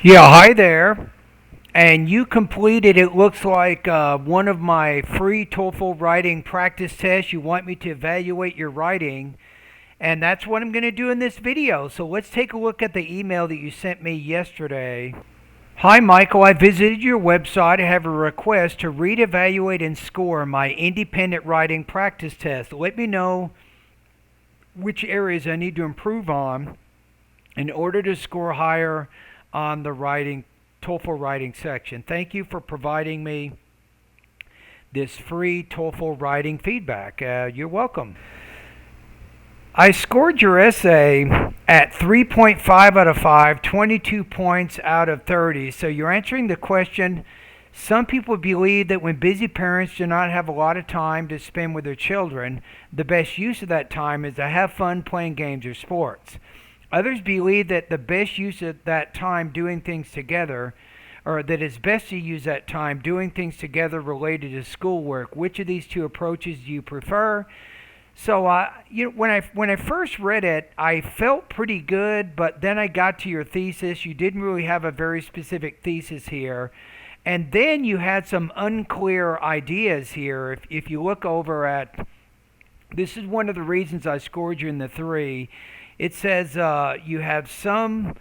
Yeah, hi there. And you completed, it looks like, one of my free TOEFL writing practice tests. You want me to evaluate your writing, and that's what I'm going to do in this video. So let's take a look at the email that you sent me yesterday. Hi, Michael. I visited your website. I have a request to read, evaluate, and score my independent writing practice test. Let me know which areas I need to improve on in order to score higher on the writing TOEFL writing section. Thank you for providing me this free TOEFL writing feedback. You're welcome. I scored your essay at 3.5 out of 5, 22 points out of 30. So you're answering the question. Some people believe that when busy parents do not have a lot of time to spend with their children, the best use of that time is to have fun playing games or sports. Others believe that the best use of that time doing things together, or that it's best to use that time doing things together related to schoolwork. Which of these two approaches do you prefer? So, when I first read it, I felt pretty good, but then I got to your thesis. You didn't really have a very specific thesis here, and then you had some unclear ideas here. If you look over at, this is one of the reasons I scored you in the 3. It says you have some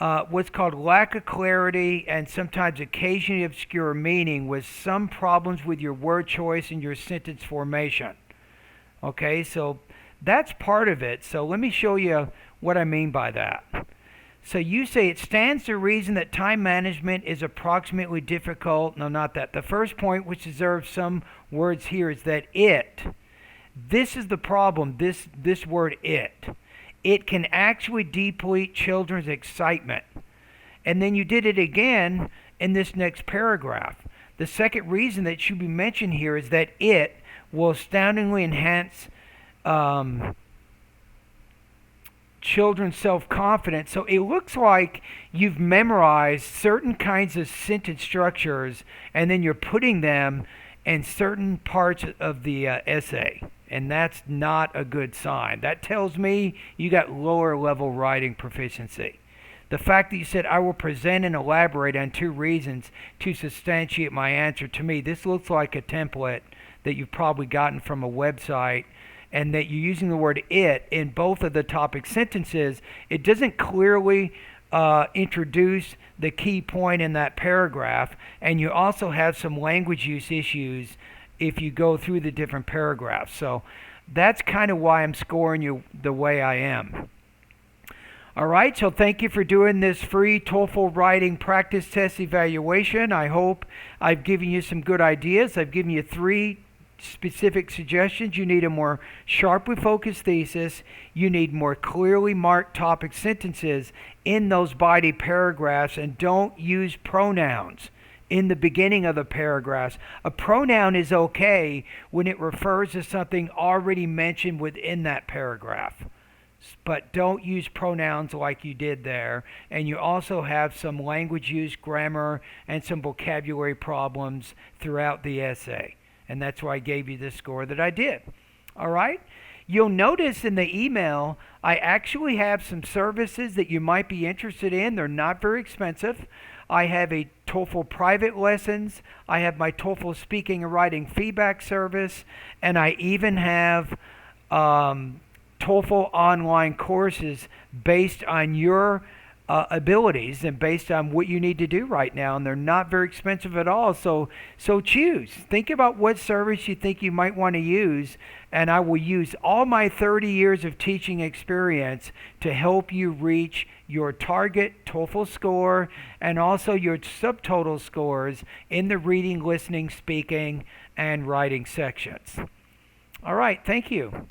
what's called lack of clarity and sometimes occasionally obscure meaning, with some problems with your word choice and your sentence formation. Okay, so that's part of it. So let me show you what I mean by that. So you say it stands to reason that time management is approximately difficult. No, not that. The first point, which deserves some words here, is that this is the problem, this word it can actually deplete children's excitement. And then you did it again in this next paragraph. The second reason that should be mentioned here is that it will astoundingly enhance children's self-confidence. So it looks like you've memorized certain kinds of sentence structures and then you're putting them in certain parts of the essay. And that's not a good sign. That tells me you got lower level writing proficiency. The fact that you said, I will present and elaborate on 2 reasons to substantiate my answer, to me, this looks like a template that you've probably gotten from a website, and that you're using the word it in both of the topic sentences. It doesn't clearly introduce the key point in that paragraph, and you also have some language use issues if you go through the different paragraphs. So that's kind of why I'm scoring you the way I am. All right, so thank you for doing this free TOEFL writing practice test evaluation. I hope I've given you some good ideas. I've given you 3 specific suggestions. You need a more sharply focused thesis. You need more clearly marked topic sentences in those body paragraphs, and don't use pronouns in the beginning of the paragraphs. A pronoun is okay when it refers to something already mentioned within that paragraph, but don't use pronouns like you did there. And you also have some language use, grammar, and some vocabulary problems throughout the essay. And that's why I gave you the score that I did. All right? You'll notice in the email, I actually have some services that you might be interested in. They're not very expensive. I have a TOEFL private lessons. I have my TOEFL speaking and writing feedback service. And I even have TOEFL online courses based on your abilities and based on what you need to do right now, and they're not very expensive at all. So choose. Think about what service you think you might want to use, and I will use all my 30 years of teaching experience to help you reach your target TOEFL score and also your subtotal scores in the reading, listening, speaking, and writing sections. All right, thank you.